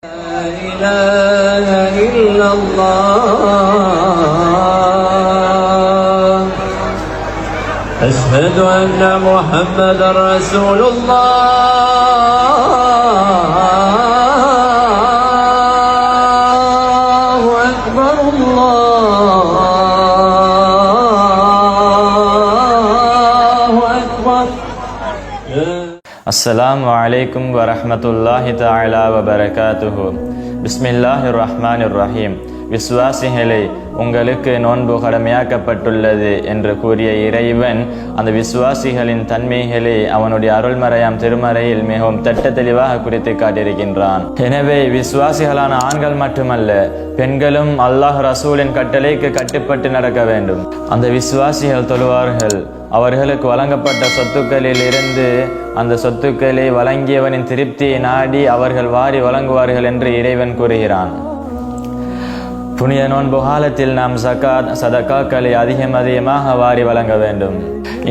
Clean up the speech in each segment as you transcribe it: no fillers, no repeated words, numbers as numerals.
لا إله إلا الله أشهد أن محمدا رسول الله أكبر الله أكبر. அஸ்ஸலாமு அலைக்கும் வரஹ்மத்துல்லாஹி தஆலா வபரகாத்துஹு. பிஸ்மில்லாஹிர் ரஹ்மானிர் ரஹீம். விசுவாசிகளே, உங்களுக்கு நோன்பு கடமையாக்கப்பட்டுள்ளது என்று கூறிய இறைவன் அந்த விசுவாசிகளின் தன்மைகளை அவனுடைய அருள்மறையாம் திருமறையில் மிகவும் திட்ட தெளிவாக குறித்து காட்டியிருக்கின்றான். எனவே விசுவாசிகளான ஆண்கள் மட்டுமல்ல, பெண்களும் அல்லாஹ் ரசூலின் கட்டளைக்கு கட்டுப்பட்டு நடக்க வேண்டும். அந்த விசுவாசிகள் தொழுவார்கள், அவர்களுக்கு வழங்கப்பட்ட சொத்துக்களில் இருந்து அந்த சொத்துக்களை வழங்கியவனின் திருப்தியை நாடி அவர்கள் வாரி வழங்குவார்கள் என்று இறைவன் கூறுகிறான். புனித நோன்பு காலத்தில் நாம் சதகாக்களை அதிகமாக வாரி வழங்க வேண்டும்.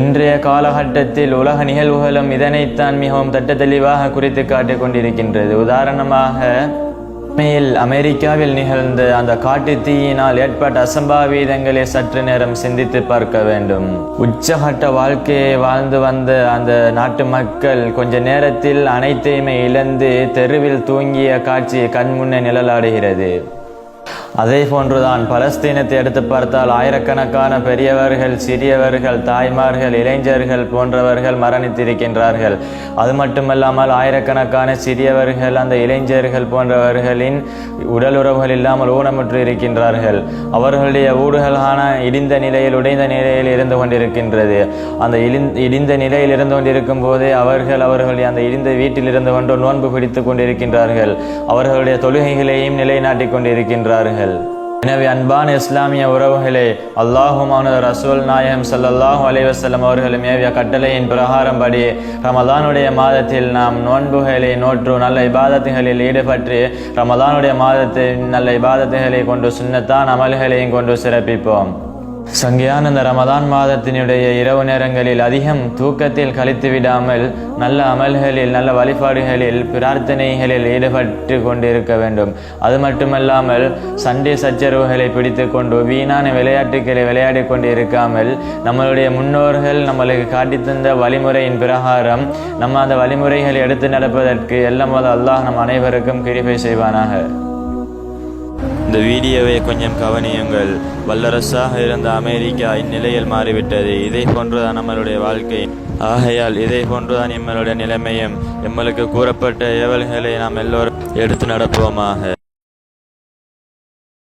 இன்றைய காலகட்டத்தில் உலக நிகழ்வுகளும் இதனைத்தான் மிகவும் திட்ட தெளிவாக குறித்து காட்டிக் கொண்டிருக்கின்றது. உதாரணமாக அமெரிக்காவில் நிகழ்ந்த அந்த காட்டு தீயினால் ஏற்பட்ட அசம்பாவிதங்களை சற்று நேரம் சிந்தித்து பார்க்க வேண்டும். உச்சகட்ட வாழ்க்கையை வாழ்ந்து வந்த அந்த நாட்டு மக்கள் கொஞ்ச நேரத்தில் அனைத்தையுமே இழந்து தெருவில் தூங்கிய காட்சி கண்முன்னே நிழலாடுகிறது. அதே போன்றுதான் பலஸ்தீனத்தை எடுத்து பார்த்தால் ஆயிரக்கணக்கான பெரியவர்கள், சிறியவர்கள், தாய்மார்கள், இளைஞர்கள் போன்றவர்கள் மரணித்திருக்கின்றார்கள். அது மட்டுமல்லாமல் ஆயிரக்கணக்கான சிறியவர்கள், அந்த இளைஞர்கள் போன்றவர்களின் உடலுறவுகள் இல்லாமல் ஊனமுற்று இருக்கின்றார்கள். அவர்களுடைய ஊடுகளான இடிந்த நிலையில், உடைந்த நிலையில் இருந்து கொண்டிருக்கின்றது. அந்த இடிந்த நிலையில் இருந்து கொண்டிருக்கும் போதே அவர்களுடைய அந்த இடிந்த வீட்டில் இருந்து கொண்டு நோன்பு பிடித்துக் கொண்டிருக்கின்றார்கள். அவர்களுடைய தொழுகைகளையும் நிலைநாட்டிக் கொண்டிருக்கின்றார்கள். எனவே அன்பான இஸ்லாமிய உறவுகளே, அல்லாஹும் அவனது ரசூல் நாயகம் ஸல்லல்லாஹு அலைஹி வஸல்லம் அவர்களும் ஏவிய கட்டளையின் பிரகாரம்படி ரமலானுடைய மாதத்தில் நாம் நோன்புகளை நோற்று நல்ல இபாதத்துகளில் ஈடுபட்டு ரமலானுடைய மாதத்தை நல்ல இபாதத்துகளை கொண்டு சுன்னத்தான் அமல்களையும் கொண்டு சிறப்பிப்போம். சங்கையான இந்த ரமதான் மாதத்தினுடைய இரவு நேரங்களில் அதிகம் தூக்கத்தில் கழித்து விடாமல் நல்ல அமல்களில், நல்ல வழிபாடுகளில், பிரார்த்தனைகளில் ஈடுபட்டு கொண்டிருக்க வேண்டும். அது மட்டுமல்லாமல் சண்டை சச்சரவுகளை பிடித்து கொண்டு வீணான விளையாட்டுகளை விளையாடி கொண்டு இருக்காமல் நம்மளுடைய முன்னோர்கள் நம்மளுக்கு காட்டித்தந்த வழிமுறையின் பிரகாரம் நம்ம அந்த வழிமுறைகளை எடுத்து நடப்பதற்கு எல்லாம் அல்லாஹ் நம் அனைவருக்கும் கிருபை செய்வானாக. இந்த வீடியோவை கொஞ்சம் கவனியுங்கள். வல்லரசாக இருந்த அமெரிக்கா இந்நிலையில் மாறிவிட்டது. இதை போன்றுதான் நம்மளுடைய வாழ்க்கை. ஆகையால் இதை போன்றுதான் எம்மளுடைய நிலைமையும். எம்மளுக்கு கூறப்பட்ட ஏவல்களை நாம் எல்லோரும் எடுத்து நடப்போமாக.